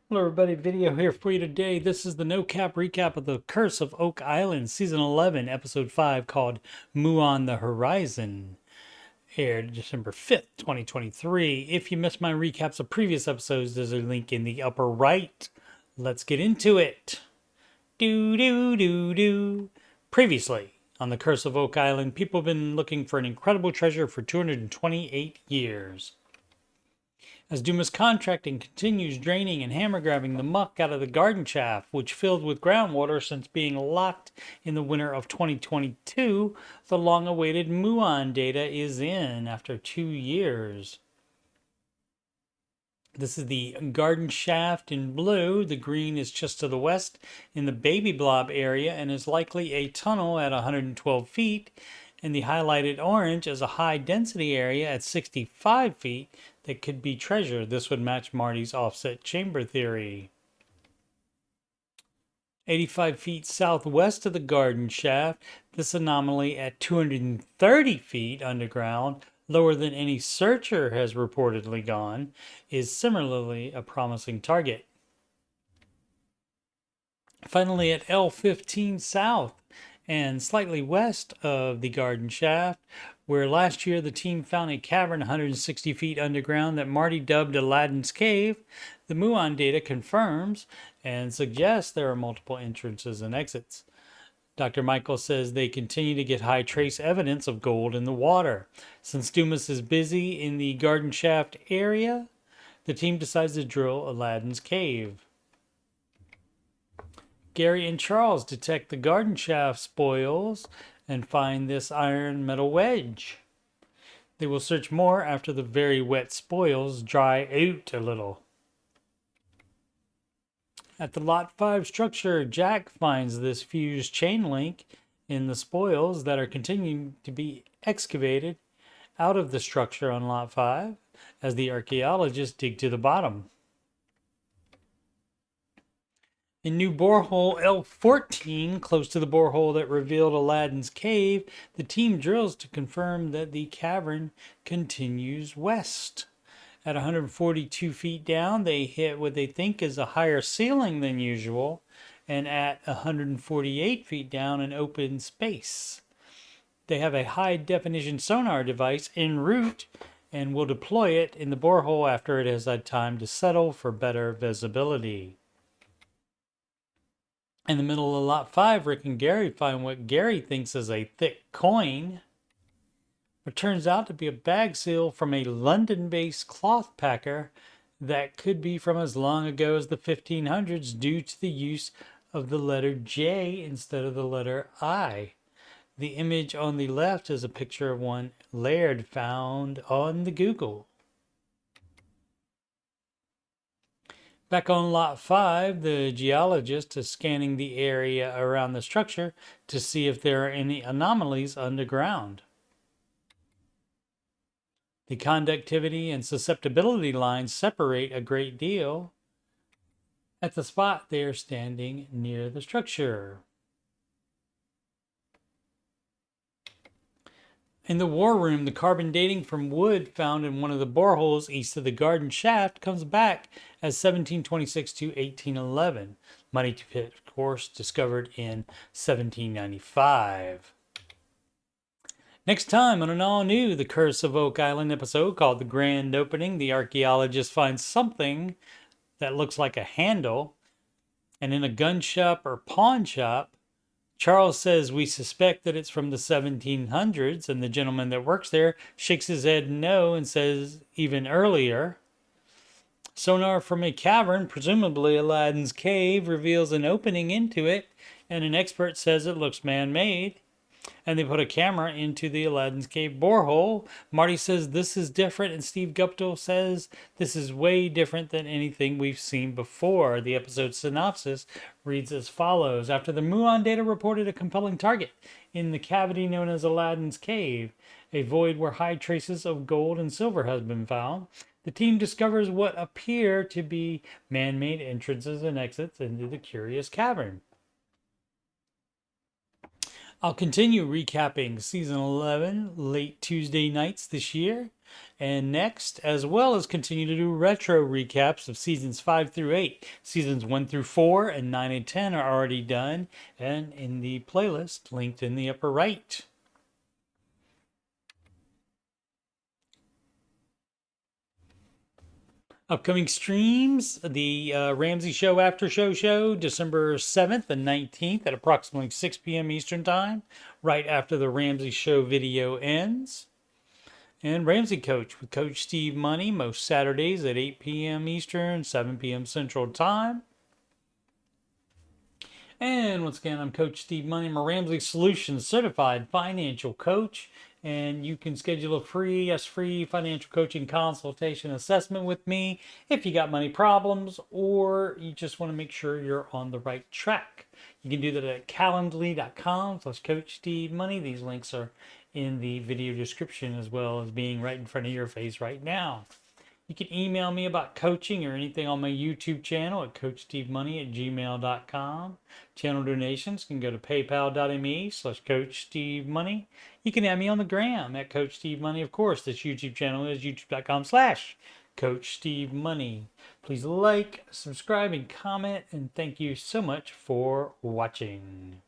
Hello everybody, video here for you today. This is the no cap recap of the Curse of Oak Island, season 11, episode 5, called Muon the Horizon. Aired December 5th, 2023. If you missed my recaps of previous episodes, there's a link in the upper right. Let's get into it. Previously on the Curse of Oak Island, people have been looking for an incredible treasure for 228 years. As Duma's contracting continues draining and hammer grabbing the muck out of the garden shaft, which filled with groundwater since being locked in the winter of 2022, the long-awaited Muon data is in after 2 years. This is the garden shaft in blue. The green is just to the west in the baby blob area and is likely a tunnel at 112 feet. And the highlighted orange is a high density area at 65 feet that could be treasure. This would match Marty's offset chamber theory. 85 feet southwest of the garden shaft, this anomaly at 230 feet underground, lower than any searcher has reportedly gone, is similarly a promising target. Finally, at L15 south and slightly west of the garden shaft, where last year the team found a cavern 160 feet underground that Marty dubbed Aladdin's Cave, the Muon data confirms and suggests there are multiple entrances and exits. Dr. Michael says they continue to get high trace evidence of gold in the water. Since Dumas is busy in the garden shaft area, the team decides to drill Aladdin's Cave. Gary and Charles detect the garden shaft spoils and find this iron metal wedge. They will search more after the very wet spoils dry out a little. At the Lot 5 structure, Jack finds this fused chain link in the spoils that are continuing to be excavated out of the structure on Lot 5 as the archaeologists dig to the bottom. In new borehole L14, close to the borehole that revealed Aladdin's Cave, the team drills to confirm that the cavern continues west. At 142 feet down, they hit what they think is a higher ceiling than usual, and at 148 feet down, an open space. They have a high-definition sonar device en route and will deploy it in the borehole after it has had time to settle for better visibility. In the middle of Lot 5, Rick and Gary find what Gary thinks is a thick coin. It turns out to be a bag seal from a London-based cloth packer that could be from as long ago as the 1500s due to the use of the letter J instead of the letter I. The image on the left is a picture of one Laird found on the Google. Back on Lot 5, the geologist is scanning the area around the structure to see if there are any anomalies underground. The conductivity and susceptibility lines separate a great deal at the spot they are standing near the structure. In the war room, the carbon dating from wood found in one of the boreholes east of the garden shaft comes back as 1726 to 1811. Money to Pitt, of course, discovered in 1795. Next time on an all-new The Curse of Oak Island episode called The Grand Opening, the archaeologist finds something that looks like a handle, and in a gun shop or pawn shop, Charles says we suspect that it's from the 1700s, and the gentleman that works there shakes his head no and says even earlier. Sonar from a cavern, presumably Aladdin's Cave, reveals an opening into it, and an expert says it looks man-made. And they put a camera into the Aladdin's Cave borehole. Marty says this is different, and Steve Guptill says this is way different than anything we've seen before. The episode synopsis reads as follows. After the Muon data reported a compelling target in the cavity known as Aladdin's Cave, a void where high traces of gold and silver has been found, the team discovers what appear to be man-made entrances and exits into the curious cavern. I'll continue recapping Season 11 late Tuesday nights this year. and next, as well as continue to do retro recaps of seasons 5 through 8. Seasons 1 through 4 and 9 and 10 are already done and in the playlist linked in the upper right. Upcoming streams, the Ramsey Show After Show, December 7th and 19th at approximately 6 p.m. Eastern Time, right after the Ramsey Show video ends. And Ramsey Coach with Coach Steve Money, most Saturdays at 8 p.m. Eastern, 7 p.m. Central Time. And once again, I'm Coach Steve Money. I'm a Ramsey Solutions Certified Financial Coach. And you can schedule a free financial coaching consultation assessment with me if you got money problems or you just want to make sure you're on the right track. You can do that at calendly.com/Coach Steve Money. These links are in the video description as well as being right in front of your face right now. You can email me about coaching or anything on my YouTube channel at coachstevemoney@gmail.com. Channel donations can go to paypal.me/CoachSteveMoney. You can add me on the gram at Coach Steve Money. Of course, this YouTube channel is youtube.com/Coach Steve Money. Please like, subscribe, and comment, and thank you so much for watching.